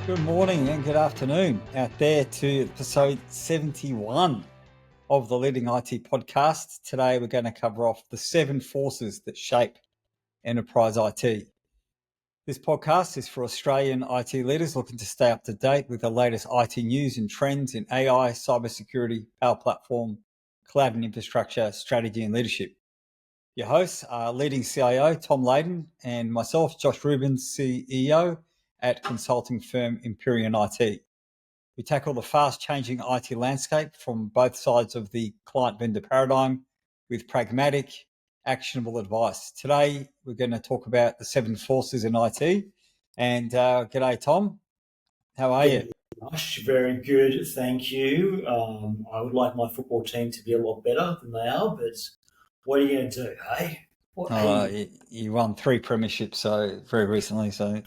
Good morning and good afternoon out there to episode 71 of the Leading IT podcast. Today we're going to cover off the 7 forces that shape enterprise IT. This podcast is for Australian IT leaders looking to stay up to date with the latest IT news and trends in AI, cybersecurity, Power Platform, cloud and infrastructure, strategy and leadership. Your hosts are leading CIO Tom Layden and myself, Josh Rubens, CEO at consulting firm Empyrean IT. We tackle the fast-changing IT landscape from both sides of the client-vendor paradigm with pragmatic, actionable advice. Today, we're going to talk about the 7 forces in IT. And g'day, Tom. How are you? Josh, very good, thank you. I would like my football team to be a lot better than they are, but what are you going to do, hey? You won 3 premierships very recently, so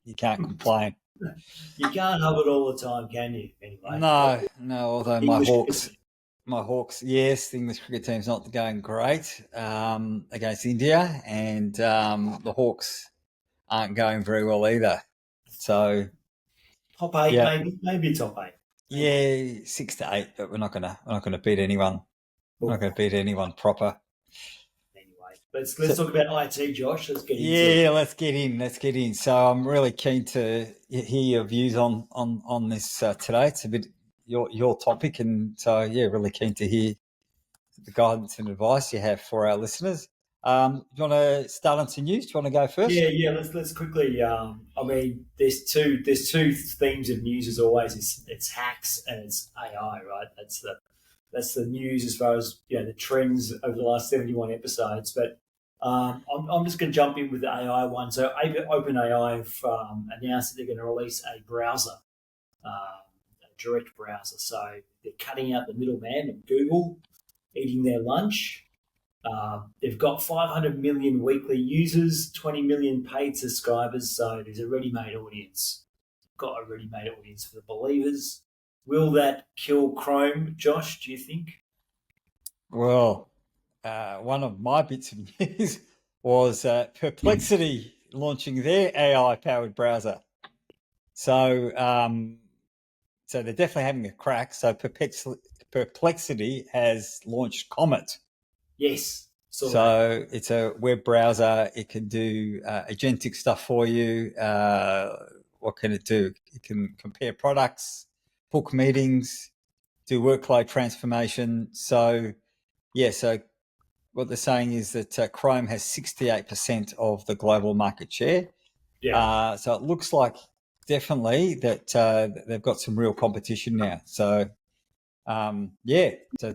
you can't complain. You can't have it all the time, can you? Anyway, No. Although English cricket. my Hawks, yes, the English cricket team's not going great against India, and the Hawks aren't going very well either. So Top eight, yeah, maybe top eight. yeah, 6 to 8, but we're not gonna beat anyone. We're not Well, gonna beat anyone proper. anyway, let's So talk about IT, Josh. Let's get into it. yeah, let's get in. So I'm really keen to hear your views on this today. It's a bit your topic, and so yeah, really keen to hear the guidance and advice you have for our listeners. Do you want to start on some news? Do you want to go first? Yeah. Let's quickly. I mean, there's two themes of news as always. It's hacks and it's AI, right? That's the news as far as the trends over the last 71 episodes. But I'm just going to jump in with the AI one. So OpenAI have announced that they're going to release a browser, a direct browser. So they're cutting out the middleman of Google eating their lunch. They've got 500 million weekly users, 20 million paid subscribers. So there's a ready-made audience. Got a ready-made audience for the believers. Will that kill Chrome, Josh? Do you think? Well, one of my bits of news was Perplexity launching their AI-powered browser. So they're definitely having a crack. So Perplexity has launched Comet. Yes. So it's a web browser. It can do agentic stuff for you. What can it do? It can compare products, book meetings, do workload transformation. So what they're saying is that Chrome has 68% of the global market share. Yeah. So it looks like definitely that they've got some real competition now. So so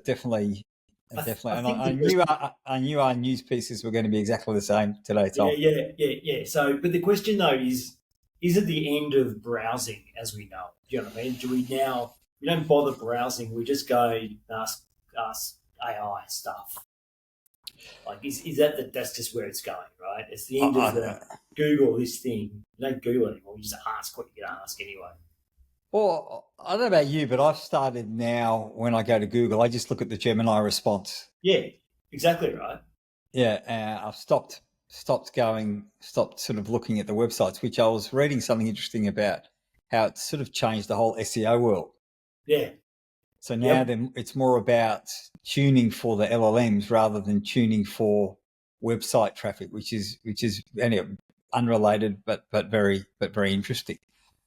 definitely. I And think I knew our news pieces were going to be exactly the same today, Tom. yeah. So, but the question though is it the end of browsing as we know? Do you know what I mean? We don't bother browsing. We just go ask AI stuff. Like, is that's just where it's going, right? It's the end of the Google this thing. You don't Google anymore. You just ask what you can ask anyway. Well, I don't know about you, but I've started now when I go to Google, I just look at the Gemini response. Yeah, exactly right. Yeah, I've stopped sort of looking at the websites, which I was reading something interesting about how it's sort of changed the whole SEO world. Yeah. So now Yep. then it's more about tuning for the LLMs rather than tuning for website traffic, which is anyway, unrelated but very interesting.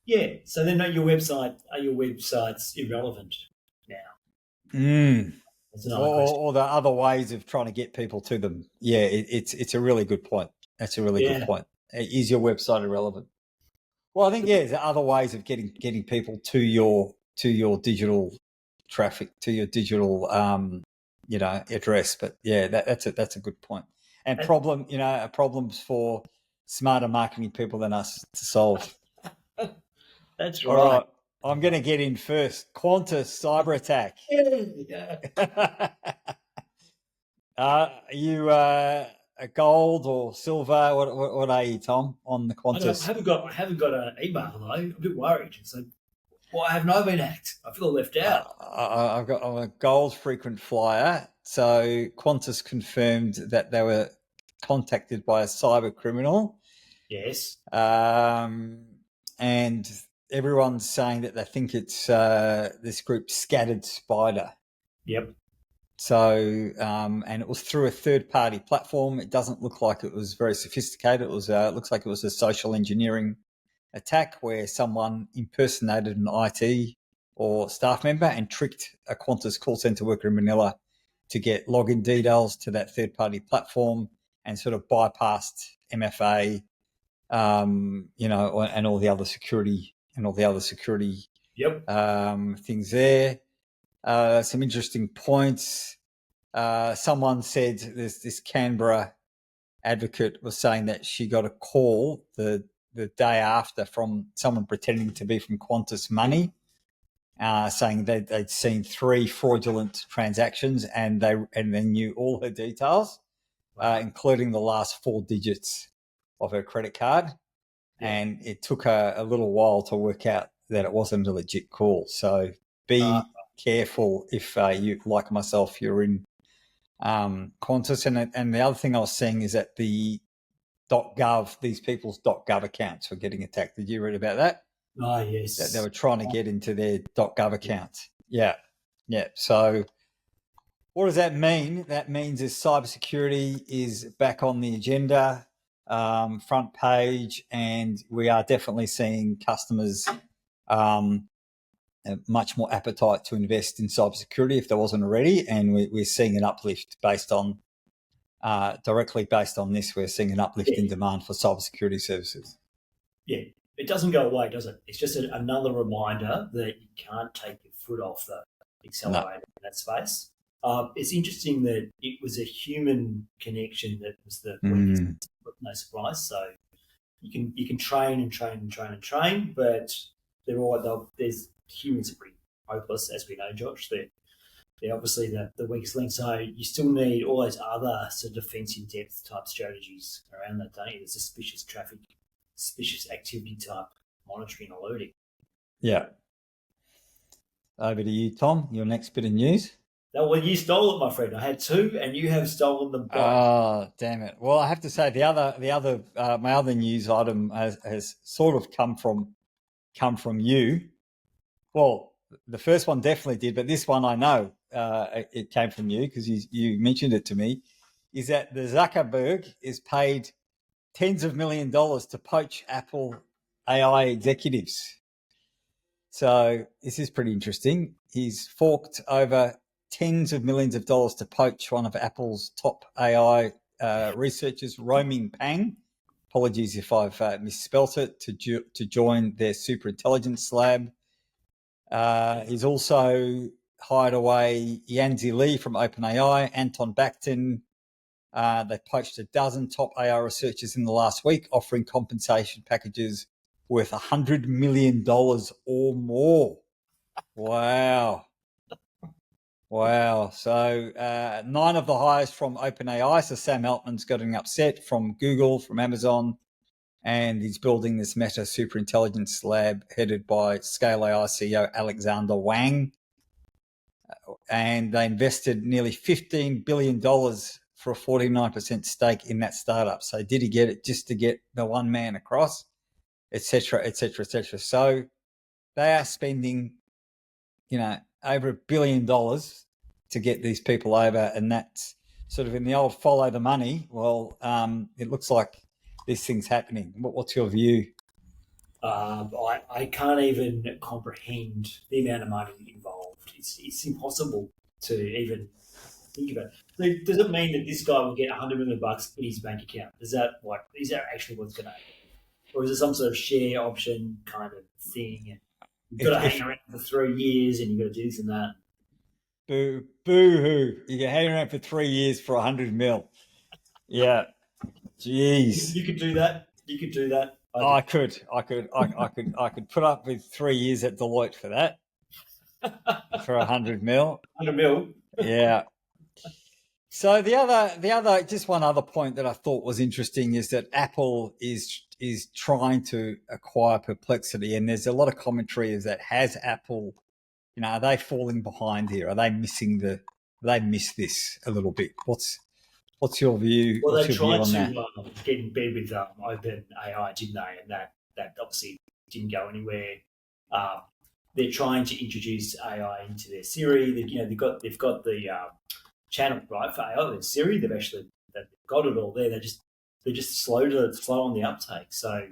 Yeah. So then your websites irrelevant now? Mm. That's another question. Or the other ways of trying to get people to them. Yeah, it's a really good point. That's a really good Yeah. point. Is your website irrelevant? Well, I think there's other ways of getting people to your digital traffic, to your digital address. But yeah, that's a good point. And And problems for smarter marketing people than us to solve. that's All right. right, I'm going to get in first. Qantas cyber attack. Yeah. You a gold or silver? What are you, Tom, on the I don't. Qantas? I haven't got an email though. I'm a bit worried. So why haven't I been hacked? I feel left out. I'm a gold frequent flyer. So Qantas confirmed that they were contacted by a cyber criminal, Yes. and everyone's saying that they think it's this group Scattered Spider. Yep. So, and it was through a third-party platform. It doesn't look like it was very sophisticated. It looks like it was a social engineering attack where someone impersonated an IT or staff member and tricked a Qantas call center worker in Manila to get login details to that third-party platform and sort of bypassed MFA, and all the other security Yep. things there. Some interesting points. Someone said this Canberra advocate was saying that she got a call the day after from someone pretending to be from Qantas Money, saying they'd seen 3 fraudulent transactions and they knew all her details, including the last 4 digits of her credit card. Yeah. And it took her a little while to work out that it wasn't a legit call. So be careful if you, like myself, you're in Qantas. And the other thing I was seeing is that the .gov, these people's .gov accounts were getting attacked. Did you read about that? Oh, yes. That they were trying to get into their .gov accounts. Yeah. So what does that mean? That means is cybersecurity is back on the agenda, front page, and we are definitely seeing customers much more appetite to invest in cybersecurity if there wasn't already, and we're seeing an uplift based on directly based on this. We're seeing an uplift in demand for cybersecurity services. Yeah, it doesn't go away, does it? It's just another reminder that you can't take your foot off the accelerator in that space. It's interesting that it was a human connection that was the weakest, no surprise. So you can train and train and train and train, but there's humans are pretty hopeless, as we know, Josh. They're obviously the weakest link. So you still need all those other sort of defense in depth type strategies around that, don't you? The suspicious traffic, suspicious activity type monitoring and alerting. Yeah. Over to you, Tom. Your next bit of news. Well, you stole it, my friend. I had 2, and you have stolen them both. Oh, damn it! Well, I have to say my other news item has sort of come from you. Well, the first one definitely did, but this one I know it came from you because you mentioned it to me. Is that the Zuckerberg is paid tens of $millions to poach Apple AI executives? So this is pretty interesting. He's forked over tens of millions of dollars to poach one of Apple's top AI researchers, Roming Pang. Apologies if I've misspelt it, to join their superintelligence lab. He's also hired away Yanzi Li from OpenAI, Anton Bakhtin. They poached a dozen top AI researchers in the last week, offering compensation packages worth $100 million or more. Wow. So 9 of the hires from OpenAI. So Sam Altman's getting upset, from Google, from Amazon, and he's building this Meta superintelligence lab headed by Scale AI CEO Alexander Wang. And they invested nearly $15 billion for a 49% stake in that startup. So did he get it just to get the one man across, et cetera, et cetera, et cetera. So they are spending, over $1 billion to get these people over, and that's sort of in the old follow the money. Well, it looks like this thing's happening. What's your view? I can't even comprehend the amount of money involved. It's impossible to even think about it. So does it mean that this guy will get $100 million in his bank account? Is that actually what's going to happen? Or is it some sort of share option kind of thing? You've got to hang around for 3 years and you've got to do this and that. Boo-hoo. You can hang around for 3 years for $100 million. Yeah. Jeez. You could do that. I could put up with 3 years at Deloitte for that. For $100 million. $100 million. Yeah. So the other, just one other point that I thought was interesting is that Apple is trying to acquire Perplexity, and there's a lot of commentary is that has Apple, are they falling behind here? Are they missing they miss this a little bit? What's your view? Well, what's they your view tried on to get in bed with OpenAI, didn't they? And that obviously didn't go anywhere. they're trying to introduce AI into their Siri. They've got the channel right for AI. Their Siri. They've got it all there. They're just slow on the uptake. So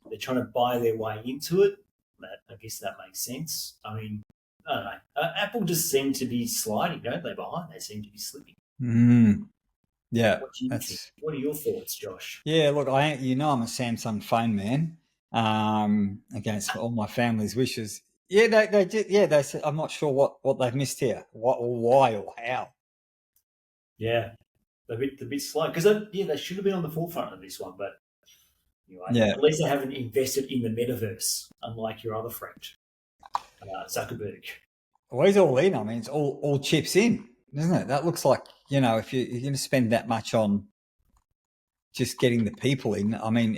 they're trying to buy their way into it. I guess that makes sense. I mean, I don't know. Apple just seem to be sliding, don't they? Behind, they seem to be slipping. Yeah, What do you think? What are your thoughts, Josh? yeah. Look, I'm a Samsung phone man. Against all my family's wishes. Yeah, they did. Yeah, they said I'm not sure what they've missed here, what or why or how. Yeah, they're a bit slow because they should have been on the forefront of this one, but anyway, Yeah, at least they haven't invested in the metaverse, unlike your other friend, Zuckerberg. well, he's all in. I mean, it's all chips in, isn't it? That looks like if you're going to spend that much on just getting the people in. I mean,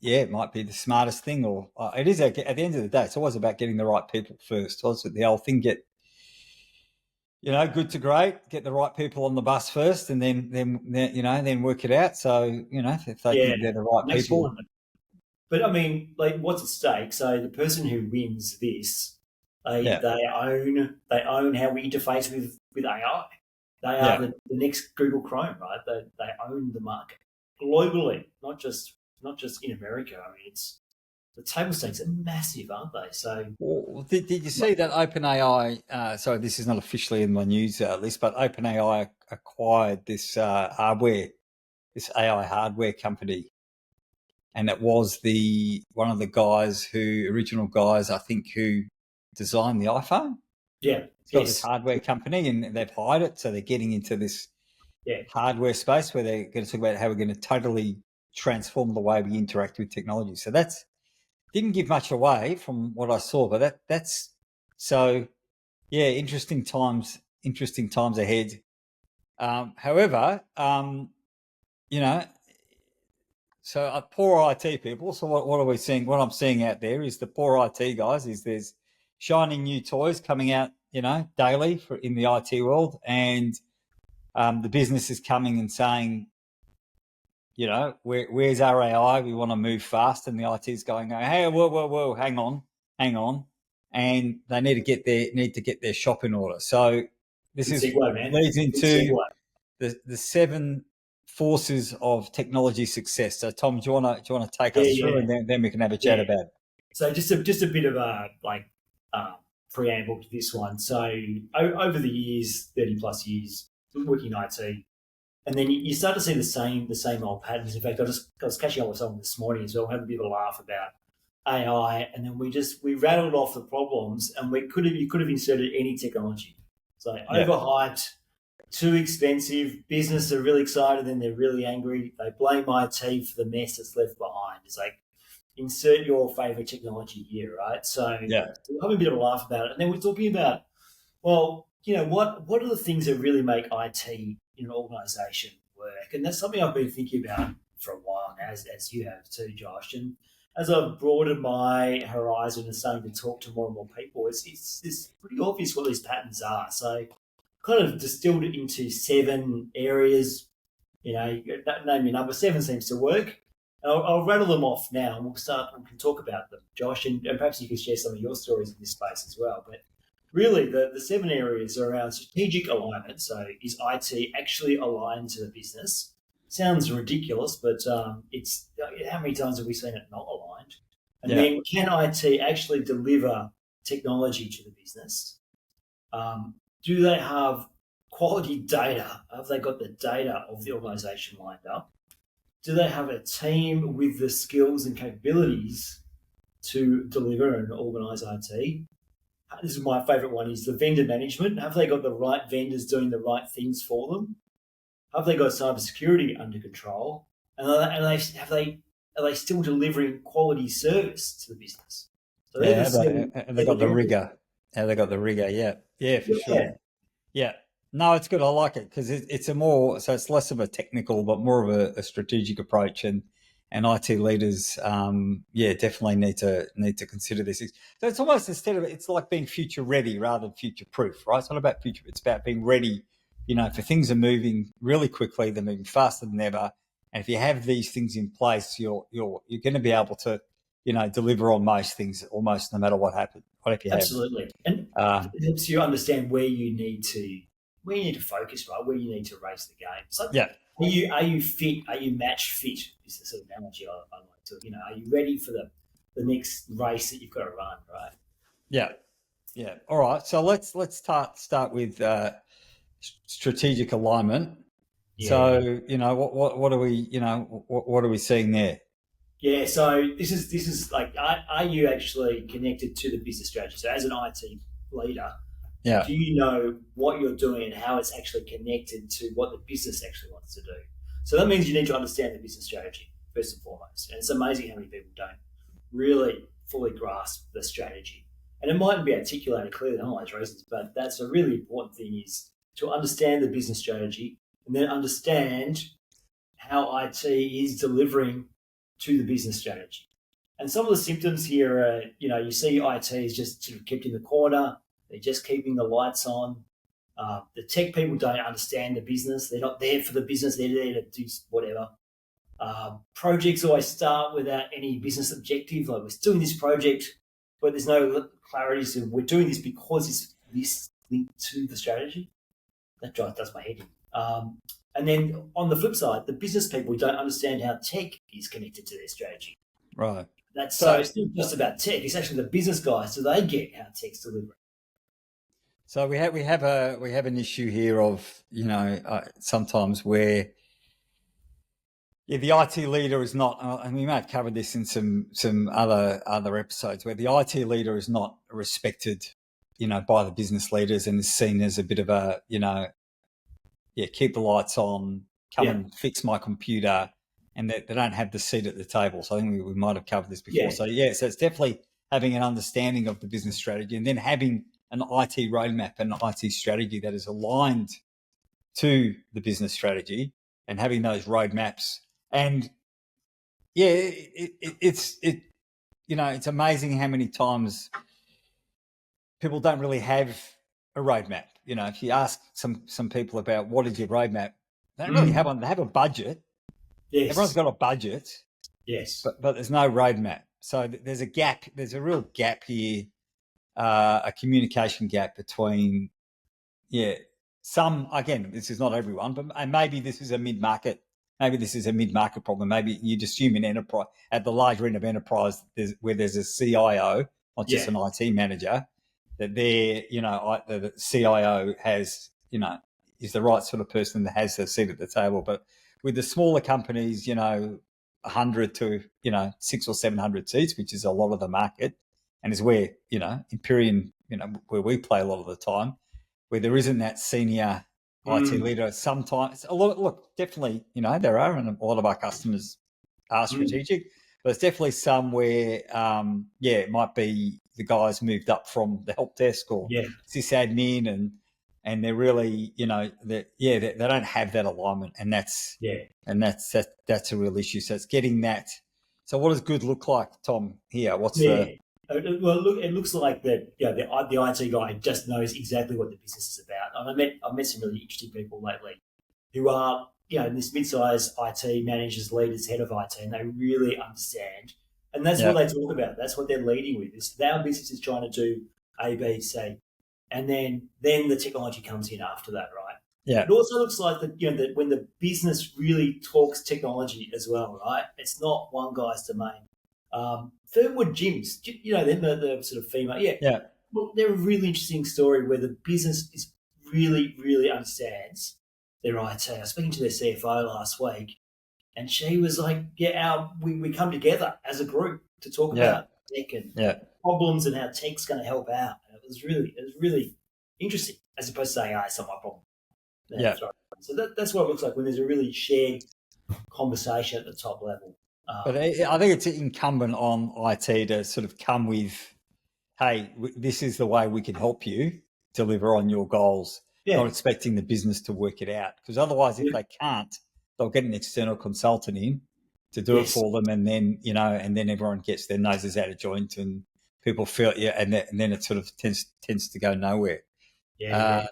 it might be the smartest thing, or it is at the end of the day. It's always about getting the right people first. Also, the whole thing good to great, get the right people on the bus first, and then work it out. So if they Yeah, think they're the right makes you people, wonder. But I mean, like, what's at stake? So the person who wins this, they yeah, they own how we interface with AI. They are yeah. the next Google Chrome, right? They own the market globally, not just in America. I mean, it's the table stakes are massive, aren't they? So Well, did you see that OpenAI? So this is not officially in my news list, but OpenAI acquired this this AI hardware company, and it was one of the original guys, I think, who designed the iPhone. yeah, It's got this yes, hardware company, and they've hired it, so they're getting into this yeah, hardware space where they're going to talk about how we're going to totally transform the way we interact with technology. So that's didn't give much away from what I saw, but that's so yeah, interesting times ahead. However, you know, so poor IT people. So what are we seeing? What I'm seeing out there is the poor IT guys. There's shining new toys coming out, daily in the IT world, and the business is coming and saying, where's our AI? We want to move fast, and the IT is going, hey, whoa, hang on, and they need to get their shop in order. So this good is segue, man. leads Good into segue. the seven forces of technology success. So Tom, do you want to take Yeah, us through, yeah, and then we can have a chat yeah. about it? So just a bit of a uh, preamble to this one. So over the years, 30 plus years working in IT, and then you start to see the same old patterns. In fact, I was catching up with someone this morning as well, having a bit of a laugh about AI, and then we rattled off the problems, and you could have inserted any technology. So Yeah, overhyped, too expensive. Business are really excited, then they're really angry. They blame IT for the mess that's left behind. It's like insert your favorite technology here, right? So yeah, we're having a bit of a laugh about it, and then we're talking about, well, what are the things that really make IT in an organisation work? And that's something I've been thinking about for a while now, as you have too, Josh. And as I've broadened my horizon and starting to talk to more and more people, it's pretty obvious what these patterns are. So kind of distilled it into 7 areas. Name your number. 7 seems to work. I'll rattle them off now, and we can talk about them, Josh, and perhaps you can share some of your stories in this space as well. But really, the 7 areas are around strategic alignment. So, is IT actually aligned to the business? Sounds ridiculous, but it's how many times have we seen it not aligned? And yeah, then, can IT actually deliver technology to the business? Do they have quality data? Have they got the data of the organisation lined up? Do they have a team with the skills and capabilities to deliver and organise IT? This is my favourite one: is the vendor management. Have they got the right vendors doing the right things for them? Have they got cybersecurity under control? Are they still delivering quality service to the business? So they're the yeah. seven. Have they They're the got the very rigor? Have they got the rigor? Yeah, yeah, for sure. yeah. Yeah. No, it's good. I like it because it's it's less of a technical, but more of a strategic approach, and IT leaders, definitely need to consider this. So it's almost it's like being future ready rather than future proof, right? It's not about future; it's about being ready. For things are moving really quickly; they're moving faster than ever, and if you have these things in place, you're going to be able to deliver on most things almost no matter what happens, whatever you have. Absolutely, and Um, it helps you understand where you need to focus, right? Where you need to raise the game. So, yeah, are you fit? Are you match fit? Is the sort of analogy I like to. Are you ready for the next race that you've got to run, right? yeah, yeah. All right. So let's start with strategic alignment. Yeah, So what are we what are we seeing there? yeah. So this is like, are you actually connected to the business strategy? So, as an IT leader, Yeah, do you know what you're doing and how it's actually connected to what the business actually wants to do? So that means you need to understand the business strategy first and foremost. And it's amazing how many people don't really fully grasp the strategy. And it mightn't be articulated clearly in all those reasons, but that's a really important thing, is to understand the business strategy and then understand how IT is delivering to the business strategy. And some of the symptoms here are, you see IT is just sort of kept in the corner. They're just keeping the lights on. The tech people don't understand the business. They're not there for the business. They're there to do whatever. Projects always start without any business objective. Like, we're doing this project, but there's no clarity. So we're doing this because it's this linked to the strategy. That does my head in. And then on the flip side, the business people don't understand how tech is connected to their strategy. right. That's so So it's not just about tech. It's actually the business guys. So they get how tech's delivering. so we have an issue here of sometimes where the IT leader is not, and we may have covered this in some other episodes, where the IT leader is not respected, by the business leaders, and is seen as a bit of a, keep the lights on, come Yeah, and fix my computer, and they don't have the seat at the table. So I think we might have covered this before. yeah, So so it's definitely having an understanding of the business strategy, and then having an IT roadmap and an IT strategy that is aligned to the business strategy, and having those roadmaps. And it's amazing how many times people don't really have a roadmap. If you ask some people about what is your roadmap, they don't really have one. They have a budget. Everyone's yes, got a budget, yes, but there's no roadmap. So there's a gap. There's a real gap here, a communication gap between yeah. Some, again, this is not everyone, but maybe this is a mid-market. Maybe this is a mid-market problem. Maybe you'd assume in enterprise, at the larger end of enterprise, where there's a CIO, not just yeah, an IT manager, that the CIO has, is the right sort of person that has a seat at the table. But with the smaller companies, 100 to 600 or 700 seats, which is a lot of the market, and is where Empyrean, where we play a lot of the time, where there isn't that senior IT mm, leader. Sometimes a lot. Look, definitely, there are, and a lot of our customers are mm, strategic, but it's definitely some where, it might be the guys moved up from the help desk or yeah, sysadmin, and they're really, they don't have that alignment, and that's yeah, that's a real issue. So it's getting that. So what does good look like, Tom? Here, what's yeah. the Well, look, it looks like that. Yeah, the IT guy just knows exactly what the business is about. And I've met some really interesting people lately who are, in this mid-sized IT managers, leaders, head of IT, and they really understand. And that's what yeah, they talk about. That's what they're leading with. Is our business is trying to do A, B, C, and then the technology comes in after that, right? yeah, It also looks like that, that when the business really talks technology as well, right? It's not one guy's domain. Fernwood Gyms, they're the sort of female, yeah. yeah, Well, they're a really interesting story where the business is really, really understands their IT. I was speaking to their CFO last week, and she was like, "Yeah, we come together as a group to talk yeah, about tech and yeah, problems and how tech's going to help out." And it was really interesting, as opposed to saying, "Ah, it's not my problem." yeah. So that's what it looks like when there's a really shared conversation at the top level. But Um, I think it's incumbent on IT to sort of come with, hey, this is the way we can help you deliver on your goals, not yeah, expecting the business to work it out. Because otherwise, if yeah, they can't, they'll get an external consultant in to do it yes, for them. And then, and then everyone gets their noses out of joint, and people feel, and then it sort of tends to go nowhere. yeah, yeah. Uh,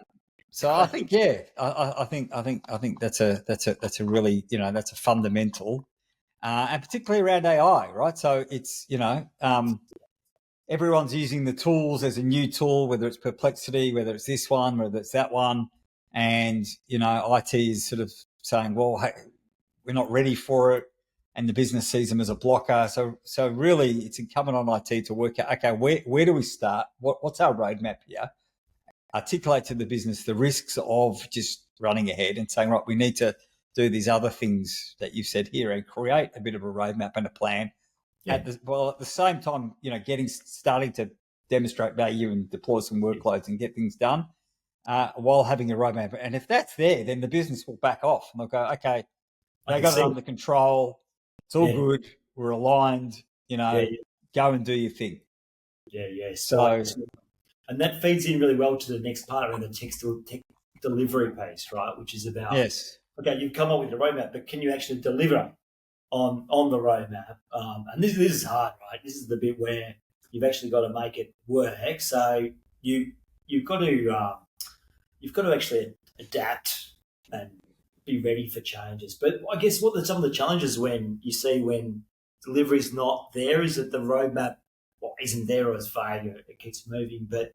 so I think, I think that's a really, that's a fundamental. and particularly around AI, right? So it's, everyone's using the tools. There's a new tool, whether it's Perplexity, whether it's this one, whether it's that one. And, IT is sort of saying, well, hey, we're not ready for it. And the business sees them as a blocker. So really it's incumbent on IT to work out, okay, where do we start? What's our roadmap here? Articulate to the business the risks of just running ahead and saying, right, we need to do these other things that you've said here and create a bit of a roadmap and a plan. Yeah. At the same time, starting to demonstrate value and deploy some workloads and get things done while having a roadmap. And if that's there, then the business will back off and they'll go, okay, they got it under control. It's all good. We're aligned. Go and do your thing. Yeah. So, and that feeds in really well to the next part around the tech delivery piece, right? Which is about, yes, okay, you've come up with a roadmap, but can you actually deliver on the roadmap? And this is hard, right? This is the bit where you've actually got to make it work. So you've got to actually adapt and be ready for changes. But I guess what are some of the challenges when delivery is not there? Is that the roadmap isn't there or is failure? It keeps moving, but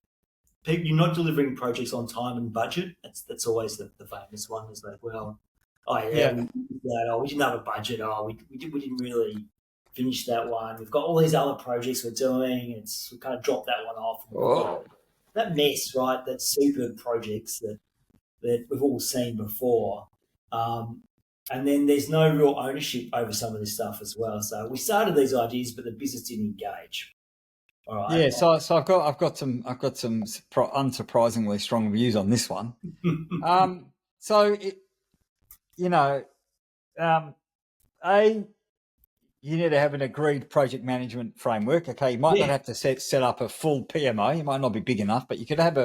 you're not delivering projects on time and budget. That's always the famous one. Is like, well, we didn't have a budget. We didn't really finish that one. We've got all these other projects we're doing. We kind of dropped that one off. That mess, right? That super projects that we've all seen before. And then there's no real ownership over some of this stuff as well. So we started these ideas, but the business didn't engage. All right. Yeah. So I've got some unsurprisingly strong views on this one. You need to have an agreed project management framework. Okay, you might not have to set up a full PMO. You might not be big enough, but you could have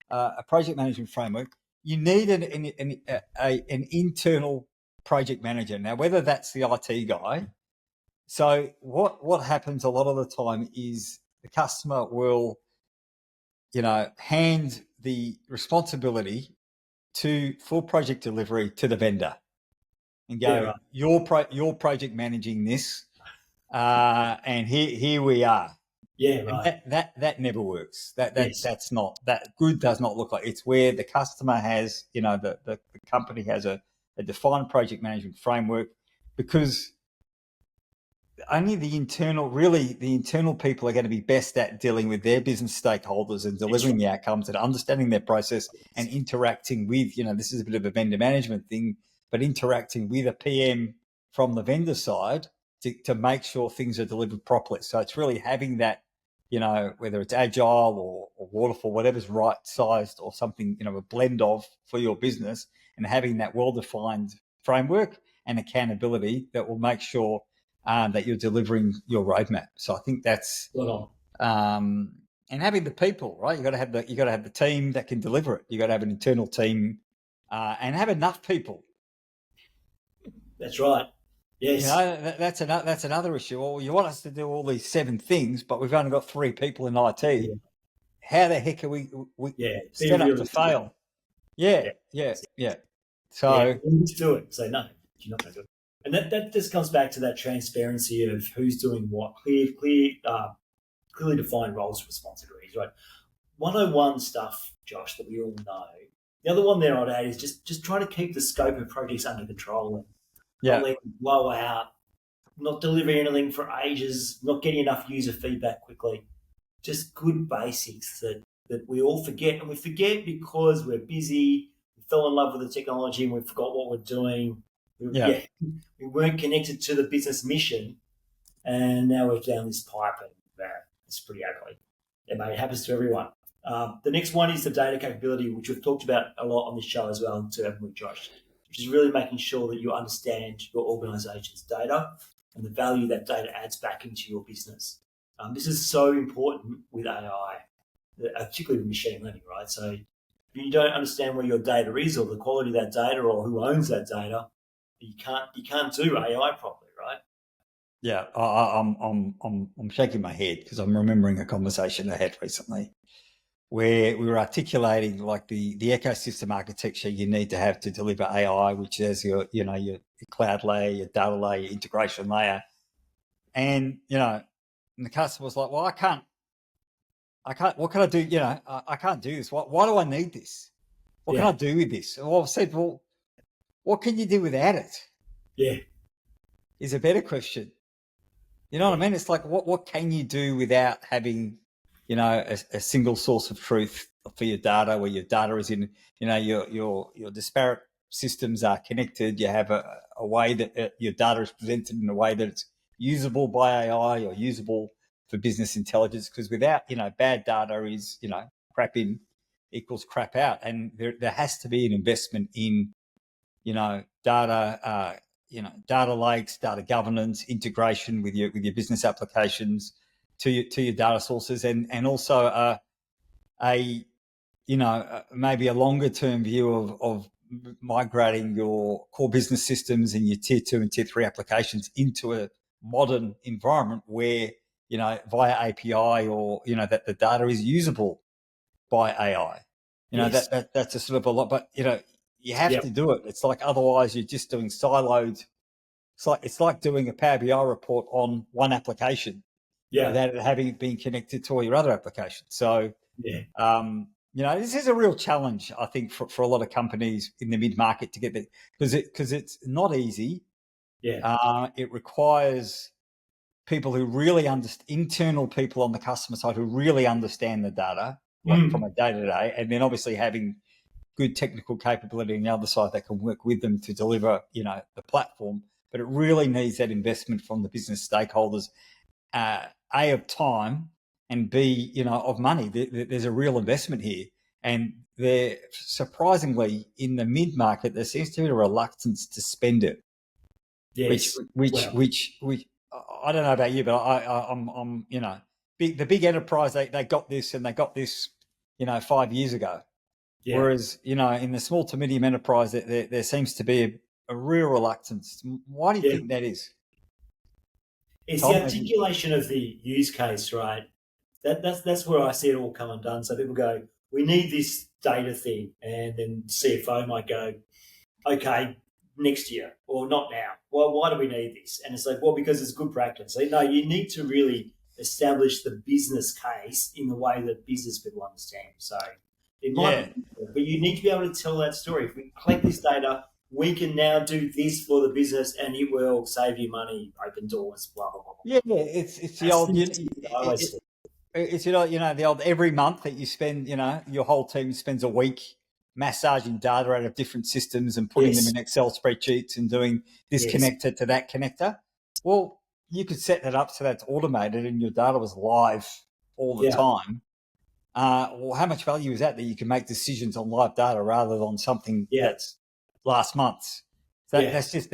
a project management framework. You need an internal project manager. Now, whether that's the IT guy. So what happens a lot of the time is the customer will, hand the responsibility for project delivery to the vendor and go, you're project managing this, and here we are. Yeah, right. And that never works. That's not, that good does not look like. It's where the customer has, the company has a defined project management framework, because only the internal people are going to be best at dealing with their business stakeholders and delivering the outcomes and understanding their process and interacting with, this is a bit of a vendor management thing, but interacting with a PM from the vendor side to make sure things are delivered properly. So it's really having that, whether it's agile or waterfall, whatever's right sized or something, a blend of for your business, and having that well-defined framework and accountability that will make sure that you're delivering your roadmap. So I think that's and having the people, right? You got to have the team that can deliver it. You got to have an internal team and have enough people. That's right. Yes. That's another issue. Well, you want us to do all these 7 things, but we've only got 3 people in IT. Yeah. How the heck are we set up to fail? Yeah. So let's do it. Say no, you're not going to do it. And that just comes back to that transparency of who's doing what, clearly defined roles and responsibilities, right? 101 stuff, Josh, that we all know. The other one there I'd add is just try to keep the scope of projects under control and not letting them blow out, not delivering anything for ages, not getting enough user feedback quickly. Just good basics that we all forget. And we forget because we're busy, we fell in love with the technology and we forgot what we're doing. We weren't connected to the business mission, and now we're down this pipe, and it's pretty ugly. Yeah, mate, it happens to everyone. The next one is the data capability, which we've talked about a lot on this show as well, too, with Josh, which is really making sure that you understand your organisation's data and the value that data adds back into your business. This is so important with AI, particularly with machine learning, right? So if you don't understand where your data is or the quality of that data or who owns that data, you can't do AI properly, right? Yeah, I'm shaking my head because I'm remembering a conversation I had recently where we were articulating like the ecosystem architecture you need to have to deliver AI, which is your cloud layer, your data layer, your integration layer. And, and the customer was like, well, I can't, what can I do? I can't do this. Why do I need this? What can I do with this? And I said, well, what can you do without it? Yeah. Is a better question. You know what I mean? It's like, what can you do without having, a single source of truth for your data, where your data is in, your disparate systems are connected. You have a way that your data is presented in a way that it's usable by AI or usable for business intelligence. Because without, bad data is, crap in equals crap out. And there has to be an investment in, data, data lakes, data governance, integration with your business applications to your data sources, and also maybe a longer term view of migrating your core business systems and your tier 2 and tier 3 applications into a modern environment where, via API or, that the data is usable by AI. Yes. That's a sort of a lot, but, you have to do it. It's like, otherwise you're just doing siloed. It's like doing a Power BI report on one application without it having been connected to all your other applications. So, this is a real challenge, I think, for a lot of companies in the mid-market to get there, because it's not easy. It requires people who really understand, internal people on the customer side who really understand the data, like from a day-to-day, and then obviously having good technical capability on the other side that can work with them to deliver, the platform. But it really needs that investment from the business stakeholders, A, of time, and B, of money. There's a real investment here. And there, surprisingly, in the mid-market, there seems to be a reluctance to spend it. Yes. Which I don't know about you, but I'm the big enterprise, they got this, and they got this, 5 years ago. Yeah. Whereas, in the small to medium enterprise, there seems to be a real reluctance. Why do you think that is? It's Tom, the articulation of the use case, right? That's where I see it all come undone. So people go, we need this data thing, and then CFO might go, okay, next year or not now. Well, why do we need this? And it's like, well, because it's good practice. So, no, you need to really establish the business case in the way that business people understand. So it might be, but you need to be able to tell that story. If we collect this data, we can now do this for the business, and it will save you money, open doors, blah blah blah. Yeah, it's the old. It's the old every month that you spend. Your whole team spends a week massaging data out of different systems and putting them in Excel spreadsheets and doing this connector to that connector. Well, you could set that up so that's automated and your data was live all the time. Well, how much value is that you can make decisions on live data rather than something that's last month's? So that's just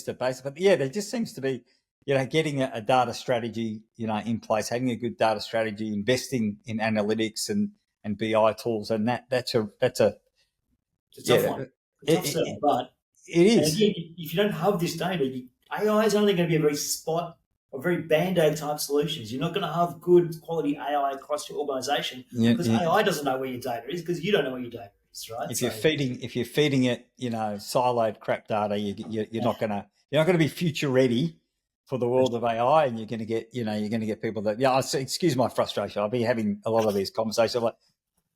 a basic. But there just seems to be, getting a data strategy, in place, having a good data strategy, investing in analytics and BI tools, and that's a tough one. A tough sell, but it is. And again, if you don't have this data, AI is only going to be a very spot or very band-aid type solutions. You're not going to have good quality AI across your organization because AI doesn't know where your data is because you don't know where your data is, right? If you're feeding it, siloed crap data, you're not going to be future ready for the world of AI, and you're going to get people that excuse my frustration. I'll be having a lot of these conversations. I'm like,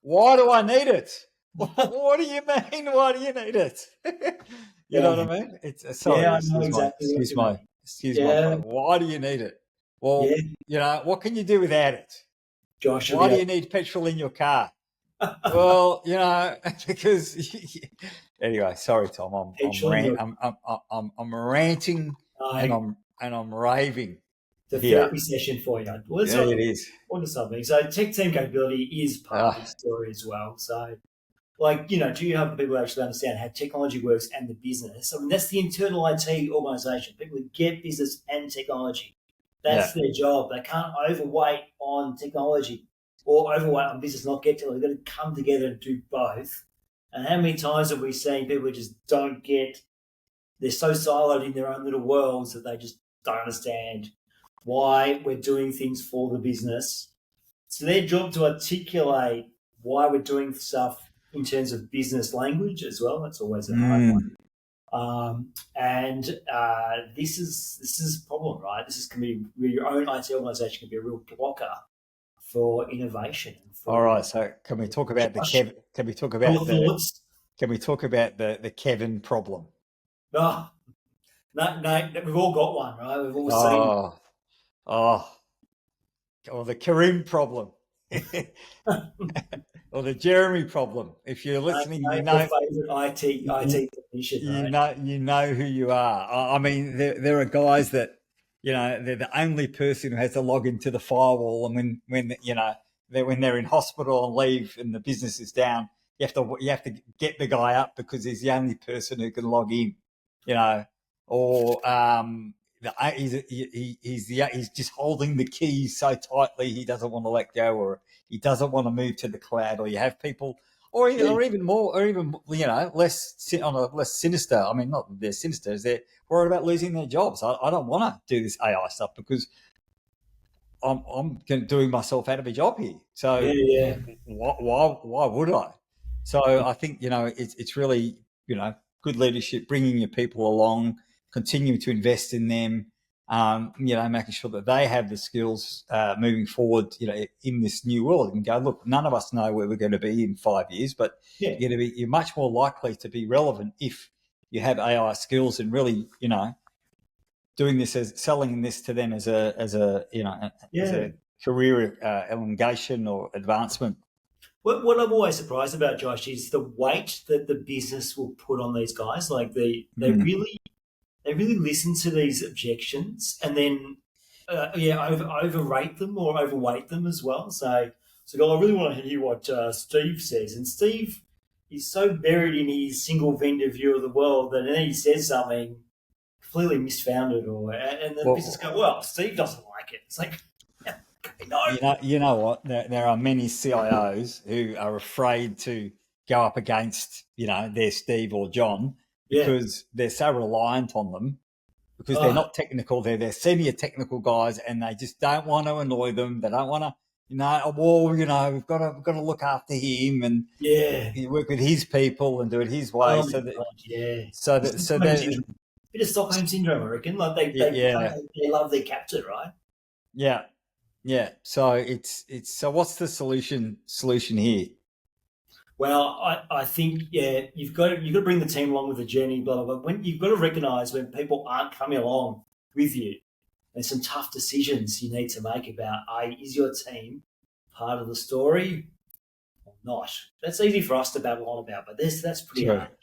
why do I need it? What do you mean? Why do you need it? You know what I mean? It's sorry. I know exactly. Excuse my. Why do you need it? Well, what can you do without it? Josh, why do you need petrol in your car? Well, because anyway. Sorry, Tom. I'm ranting and I'm raving. The therapy session for you. Well, it is. Onto something. So tech team capability is part of the story as well. So, do you have people who actually understand how technology works and the business? I mean, that's the internal IT organization. People who get business and technology. That's their job. They can't overweight on technology or overweight on business, not get to it. They've got to come together and do both. And how many times have we seen people who just don't get, they're so siloed in their own little worlds that they just don't understand why we're doing things for the business their job to articulate why we're doing stuff in terms of business language as well. That's always a hard one. Mm. And this is a problem, right? This is going to be your own IT organization can be a real blocker for innovation and All for right. So can we talk about the Josh, Kev? Can we talk your about the? thoughts. Can we talk about the Kevin problem? No, no, no, we've all got one, right? We've all seen. Oh, oh, or the Karim problem, or the Jeremy problem. If you're listening, Name your favorite IT technician, right? you know who you are. I mean, there are guys that they're the only person who has to log into the firewall, and when when they're in hospital and leave and the business is down, you have to get the guy up because he's the only person who can log in, you know, or he's just holding the keys so tightly he doesn't want to let go, or he doesn't want to move to the cloud, or you have people Yeah, or even more, or even less on a less sinister. I mean, not they're sinister; is they're worried about losing their jobs. I don't want to do this AI stuff because I'm doing myself out of a job here. yeah, So yeah. why would I? So I think it's really good leadership, bringing your people along, continuing to invest in them. Making sure that they have the skills moving forward, in this new world, and go, look, none of us know where we're going to be in 5 years, but Yeah. you're much more likely to be relevant if you have AI skills and really, doing this as selling this to them as Yeah. a career elongation or advancement. What I'm always surprised about, Josh, is the weight that the business will put on these guys. Like Mm. they really listen to these objections and then overrate them or overweight them as well. So go, I really want to hear what Steve says, and Steve is so buried in his single vendor view of the world that then he says something completely misfounded, or and the business go, Well, well, Steve doesn't like it. It's like, yeah, okay, no, you know what? There are many CIOs who are afraid to go up against their Steve or John yeah, because they're so reliant on them, because they're oh, not technical. They're senior technical guys, and they just don't want to annoy them. They don't want to, we've got to look after him and yeah, work with his people and do it his way. oh my So that god, yeah. so It's that so Stockholm that syndrome. Bit of Stockholm syndrome, I reckon. Like they play, yeah, they love their captor, right? yeah, yeah. So it's so what's the solution here? Well, I think you've got to bring the team along with the journey, blah blah blah. When you've got to recognise when people aren't coming along with you, there's some tough decisions you need to make about is your team part of the story or not? That's easy for us to babble on about, but that's pretty True. hard. It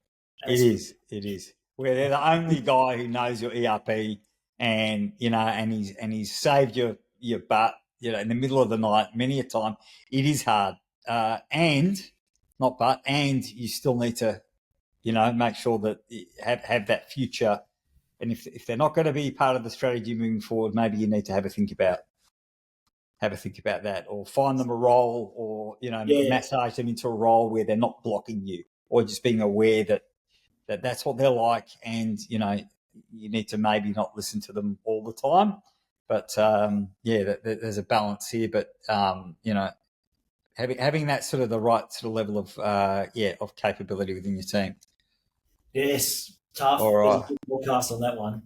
That's pretty, is. It is. Where they're the only guy who knows your ERP, and he's saved your butt. In the middle of the night many a time. It is hard, and not but, and you still need to make sure that you have that future. And if they're not going to be part of the strategy moving forward, maybe you need to have a think about that, or find them a role, or yeah, massage them into a role where they're not blocking you, or just being aware that's what they're like, and you need to maybe not listen to them all the time. But there's a balance here. But having that sort of the right sort of level of capability within your team. yes, All tough. There's a right. good forecast on that one.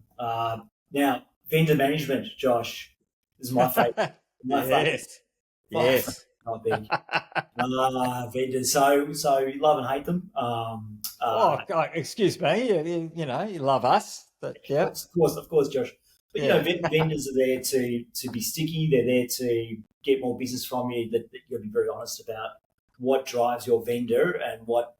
Now, vendor management, Josh, this is my favorite. My favorite. Yes. My favorite Yes. topic. Vendors. So you love and hate them. Oh, God, excuse me. You love us, but yeah, Of course, Josh. But yeah, vendors are there to be sticky. They're there to get more business from you. That you've got to be very honest about what drives your vendor and what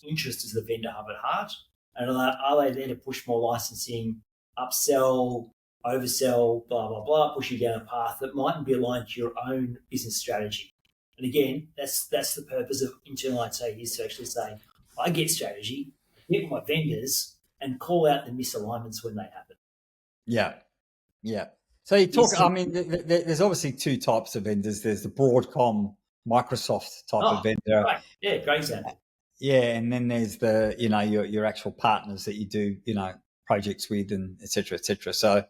interest does the vendor have at heart, and are they there to push more licensing, upsell, oversell, blah blah blah, push you down a path that mightn't be aligned to your own business strategy. And again, that's the purpose of internal IT, is to actually say, I get strategy, I get my vendors, and call out the misalignments when they happen. yeah, yeah. So you talk. Is I mean, there's obviously two types of vendors. There's the Broadcom, Microsoft type of oh, vendor. great, yeah, great example. Yeah, and then there's the your actual partners that you do projects with, and et cetera, et cetera. So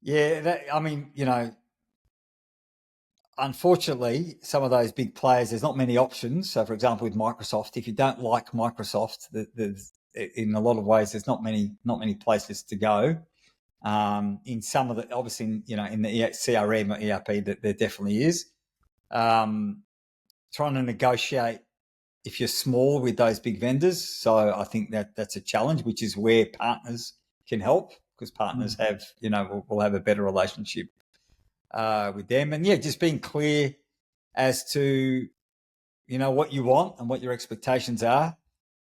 yeah, I mean unfortunately, some of those big players, there's not many options. So, for example, with Microsoft, if you don't like Microsoft, there's, in a lot of ways, there's not many places to go. In some of the, obviously, in the CRM or ERP, that there definitely is. Trying to negotiate if you're small with those big vendors. So I think that's a challenge, which is where partners can help, because partners have, will have a better relationship with them. And yeah, just being clear as to, what you want and what your expectations are.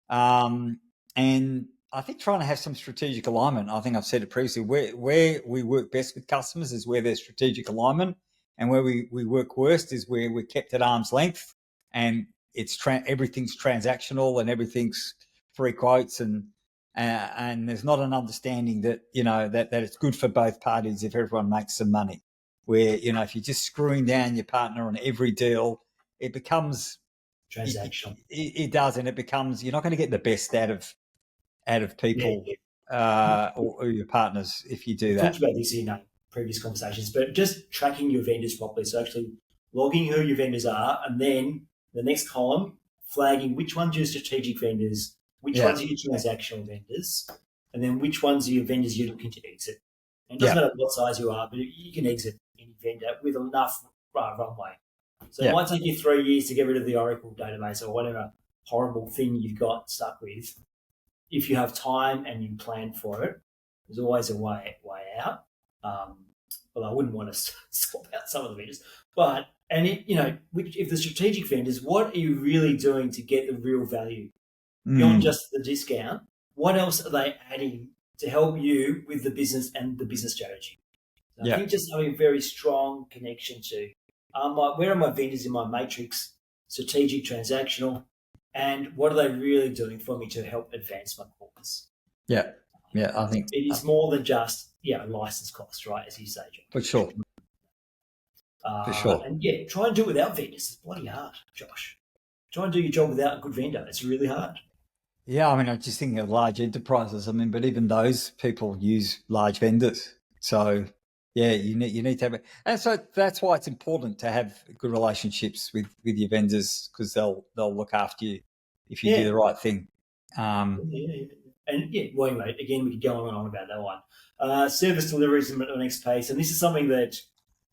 And I think trying to have some strategic alignment. I think I've said it previously, where we work best with customers is where there's strategic alignment, and where we work worst is where we're kept at arm's length, and it's everything's transactional and everything's free quotes, and there's not an understanding that, that it's good for both parties if everyone makes some money. Where, if you're just screwing down your partner on every deal, it becomes transactional. It does, and it becomes, you're not going to get the best out of people, or your partners if you do We've that. talked about this in previous conversations, but just tracking your vendors properly. So actually logging who your vendors are, and then the next column flagging which ones are your strategic vendors, which ones are your transactional vendors, and then which ones are your vendors you're looking to exit. And it doesn't matter what size you are, but you can exit any vendor with enough runway. So it might take you 3 years to get rid of the Oracle database or whatever horrible thing you've got stuck with. If you have time and you plan for it, there's always a way out. Well, I wouldn't want to swap out some of the vendors, but if the strategic vendors, what are you really doing to get the real value beyond just the discount? What else are they adding to help you with the business and the business strategy? So I think just having a very strong connection to where are my vendors in my matrix, strategic, transactional, and what are they really doing for me to help advance my caucus? Yeah, I think it is more than just license cost, right? As you say, John. For sure. And try and do it without vendors. It's bloody hard, Josh. Try and do your job without a good vendor. It's really hard. Yeah, I mean, I'm just thinking of large enterprises. I mean, but even those people use large vendors. So yeah, you need to have it. And so that's why it's important to have good relationships with your vendors, because they'll look after you if you do the right thing. And anyway, again, we could go on and on about that one. Service delivery is the next piece, and this is something that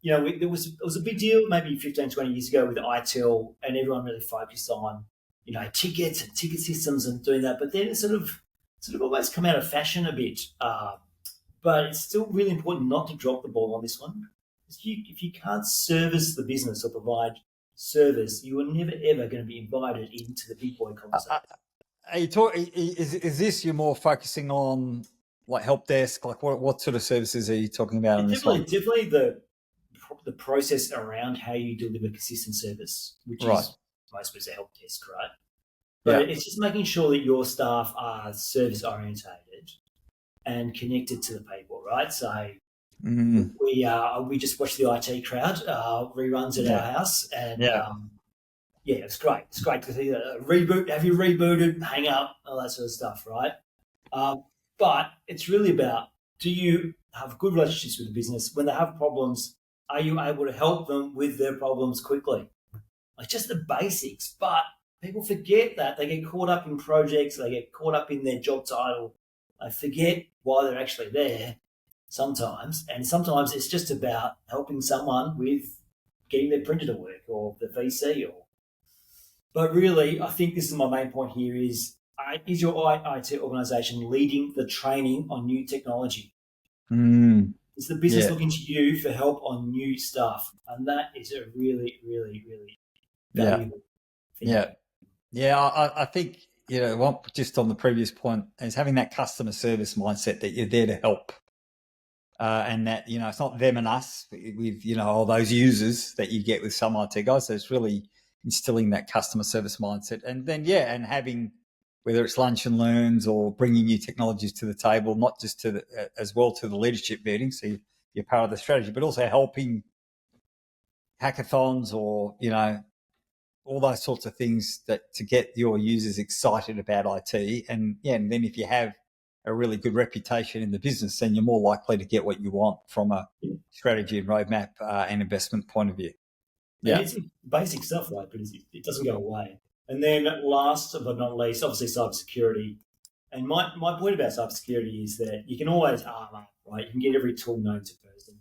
it was a big deal maybe 15, 20 years ago with ITIL, and everyone really focused on tickets and ticket systems and doing that. But then it sort of almost come out of fashion a bit. But it's still really important not to drop the ball on this one. If you can't service the business or provide service, you are never ever going to be invited into the big boy conversation. Are you is this you're more focusing on, like help desk? Like what sort of services are you talking about on this one? Definitely the process around how you deliver consistent service, which is, I suppose, a help desk, right? But it's just making sure that your staff are service orientated and connected to the people, right? So we just watched the IT Crowd reruns at our house, and it's great. It's great to see that reboot. Have you rebooted? Hang up, all that sort of stuff, right? But it's really about, do you have good relationships with the business? When they have problems, are you able to help them with their problems quickly? Like just the basics. But people forget that. They get caught up in projects. They get caught up in their job title. They forget why they're actually there sometimes. And sometimes it's just about helping someone with getting their printer to work or the VC. But really, I think this is my main point here is your IT organisation leading the training on new technology? Is the business looking to you for help on new stuff? And that is a really, really, really valuable thing. I think, just on the previous point, is having that customer service mindset that you're there to help. And that, it's not them and us with, all those users that you get with some IT guys. So it's really instilling that customer service mindset. And then, and having, whether it's lunch and learns or bringing new technologies to the table, not just to as well to the leadership meeting, so you're part of the strategy, but also helping hackathons or, all those sorts of things to get your users excited about IT. And then if you have a really good reputation in the business, then you're more likely to get what you want from a strategy and roadmap and investment point of view. And Yeah. it's basic stuff, right? But it doesn't go away. And then last but not least, obviously cybersecurity. And my point about cybersecurity is that you can always arm up, right? You can get every tool known to person.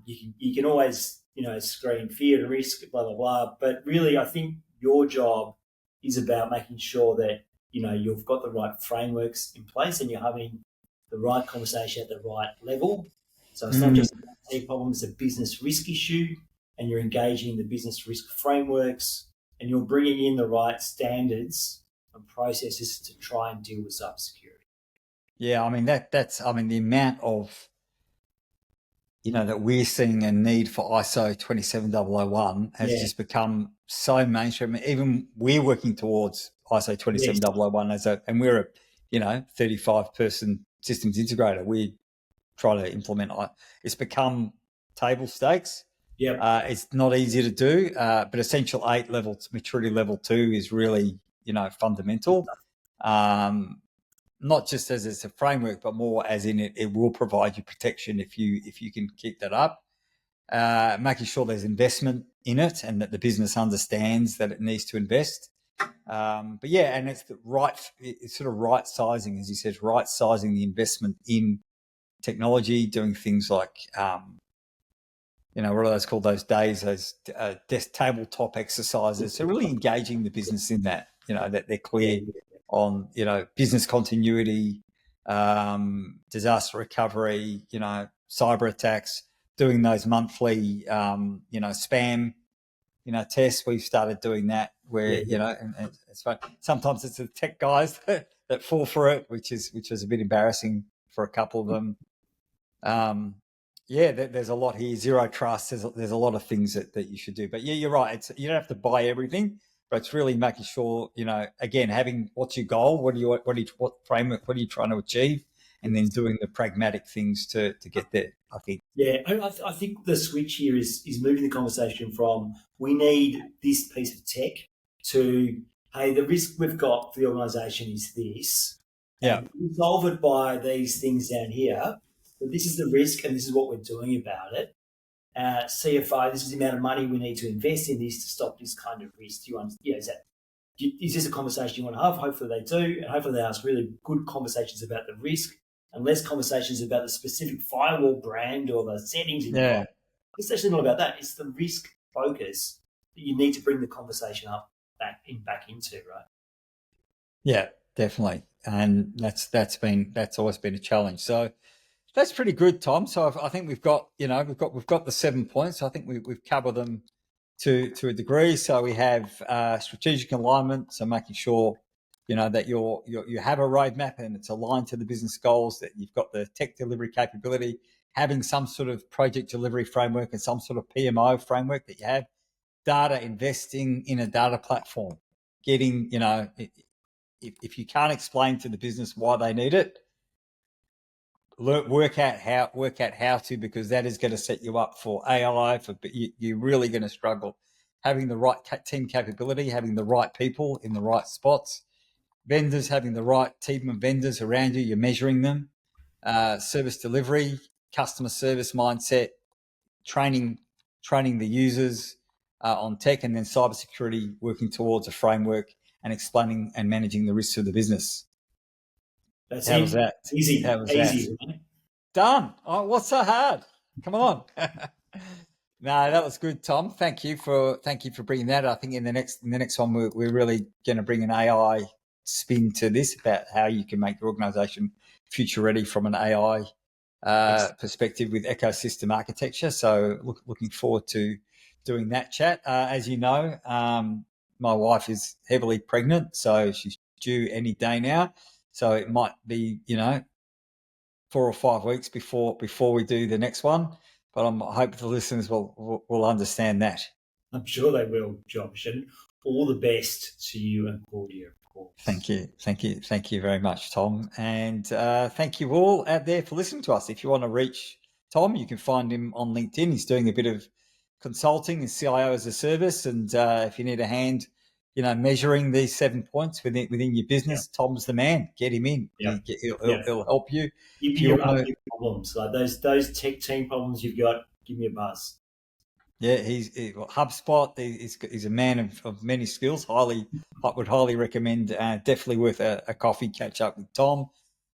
You can always screen fear and risk, blah blah blah. But really, I think your job is about making sure that you've got the right frameworks in place and you're having the right conversation at the right level. So it's not Mm. just a tech problem; it's a business risk issue, and you're engaging the business risk frameworks, and you're bringing in the right standards and processes to try and deal with cybersecurity. Yeah, I mean that's the amount of that we're seeing a need for ISO 27001 has Yeah. just become so mainstream. Even we're working towards ISO Yes. 27001 and we're a 35 person systems integrator. We try to implement. It's become table stakes. Yep. It's not easy to do, but essential 8 maturity level 2 is really fundamental. Not just as it's a framework, but more as in it will provide you protection if you can keep that up. Making sure there's investment in it and that the business understands that it needs to invest. But yeah, and it's sort of right sizing, as you said, right sizing the investment in technology, doing things like, what are those called, those days, those desk tabletop exercises. So really engaging the business in that, that they're Yeah. clear on, business continuity, disaster recovery, cyber attacks, doing those monthly, spam, tests. We've started doing that where, Yeah. and it's fun. Sometimes it's the tech guys that fall for it, which was a bit embarrassing for a couple of them. Yeah, there's a lot here. Zero trust. There's a lot of things that you should do. But yeah, you're right. You don't have to buy everything, but it's really making sure, again, having what's your goal, what framework, what are you trying to achieve, and then doing the pragmatic things to get there. I think. Yeah, I think the switch here is moving the conversation from we need this piece of tech to hey, the risk we've got for the organisation is this, Yeah. and we solve it by these things down here. But this is the risk, and this is what we're doing about it. CFO, this is the amount of money we need to invest in this to stop this kind of risk. Do you understand? Yeah, is this a conversation you want to have? Hopefully they do, and hopefully they ask really good conversations about the risk and less conversations about the specific firewall brand or the settings Yeah. involved. It's actually not about that. It's the risk focus that you need to bring the conversation up back into, right? Yeah, definitely. And that's always been a challenge. So that's pretty good, Tom. So I think we've got the 7 points. I think we've covered them to a degree. So we have strategic alignment, so making sure that you have a roadmap and it's aligned to the business goals. That you've got the tech delivery capability, having some sort of project delivery framework and some sort of PMO framework that you have. Data, investing in a data platform, getting if you can't explain to the business why they need it, work out how to, because that is going to set you up for AI. You're really going to struggle having the right team capability, having the right people in the right spots, vendors having the right team of vendors around you. You're measuring them, service delivery, customer service mindset, training the users on tech, and then cybersecurity, working towards a framework and explaining and managing the risks of the business. That's How was it. that? Easy, How was that? easy, right? Done. Oh, what's so hard? Come on. No, that was good, Tom. Thank you for bringing that. I think in the next one we're really going to bring an AI spin to this about how you can make your organisation future ready from an AI perspective with ecosystem architecture. So looking forward to doing that chat. As you know, my wife is heavily pregnant, so she's due any day now. So it might be 4 or 5 weeks before we do the next one. But I hope the listeners will understand that. I'm sure they will, Josh. And all the best to you and Claudia, of course. Thank you very much, Tom. And thank you all out there for listening to us. If you want to reach Tom, you can find him on LinkedIn. He's doing a bit of consulting and CIO as a service. And if you need a hand, measuring these 7 points within your business, Tom's the man. Get him in. Yeah. He'll help you. Give If me you your want to, problems, like those tech team problems you've got. Give me a buzz. Yeah, HubSpot. He's a man of many skills. Would highly recommend. Definitely worth a coffee catch up with Tom.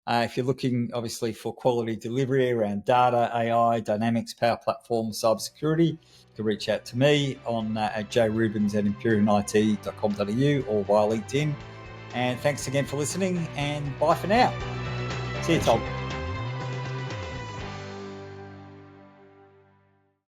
If you're looking, obviously, for quality delivery around data, AI, Dynamics, Power Platform, cybersecurity, you can reach out to me on at jrubens@imperiumit.com.au or via LinkedIn. And thanks again for listening. And bye for now. See you, Tom.